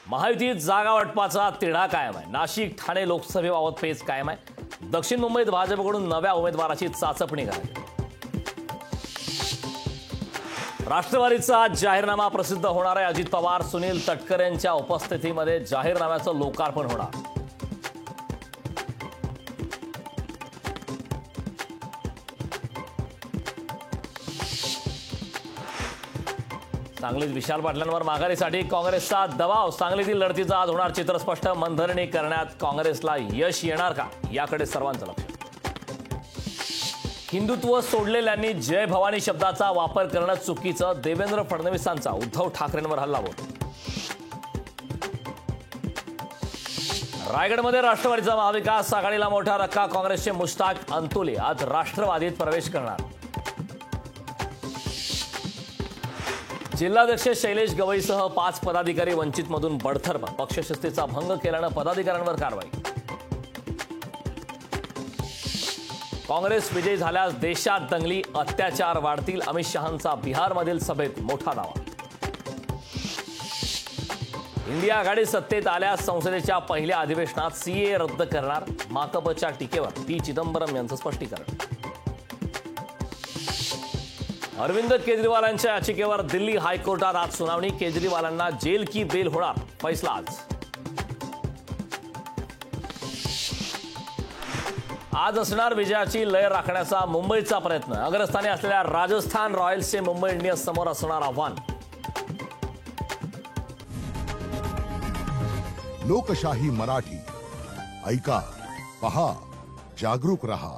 महायुतीत जागा वाटपाचा तिढा कायम आहे। नाशिक ठाणे लोकसभेबाबत पेच कायम आहे। दक्षिण मुंबईत भाजपकडून नव्या उमेदवाराची चाचपणी करायची। राष्ट्रवादीचा आज जाहीरनामा प्रसिद्ध होणार आहे। अजित पवार सुनील तटकरेंच्या उपस्थितीमध्ये जाहीरनाम्याचं लोकार्पण होणार। सांगलीत विशाल पाटलांवर माघारीसाठी काँग्रेसचा दबाव। सांगलीतील लढतीचा आज होणार चित्र स्पष्ट। मनधरणी करण्यात काँग्रेसला यश येणार का, याकडे सर्वांचं लक्ष। हिंदुत्व सोडलेल्यांनी जय भवानी शब्दाचा वापर करणं चुकीचं। देवेंद्र फडणवीसांचा उद्धव ठाकरेंवर हल्लाबोल। रायगडमध्ये राष्ट्रवादीचा महाविकास आघाडीला मोठा धक्का। काँग्रेसचे मुश्ताक अंतुले आज राष्ट्रवादीत प्रवेश करणार। जिल्हाध्यक्ष शैलेश गवईसह 5 पदाधिकारी वंचितमधून बडतर्फ। पक्षशिस्तीचा भंग केल्यानं पदाधिकाऱ्यांवर कारवाई। काँग्रेस विजयी झाल्यास देशात दंगली अत्याचार वाढतील। अमित शहांचा बिहारमधील सभेत मोठा दावा। इंडिया आघाडी सत्तेत आल्यास संसदेच्या पहिल्या अधिवेशनात सीए रद्द करणार। माकपच्या टीकेवर पी चिदंबरम यांचं स्पष्टीकरण। अरविंद केजरीवालांच्या याचिकेवर दिल्ली हायकोर्टात आज सुनावणी। केजरीवालांना जेल की बेल होणार, फैसला आज। आज असणार विजयाची लय राखण्याचा मुंबईचा प्रयत्न। अग्रस्थानी असलेल्या राजस्थान रॉयल्सचे मुंबई इंडियन्स समोर असणार आव्हान। लोकशाही मराठी ऐका, पहा, जागरूक रहा।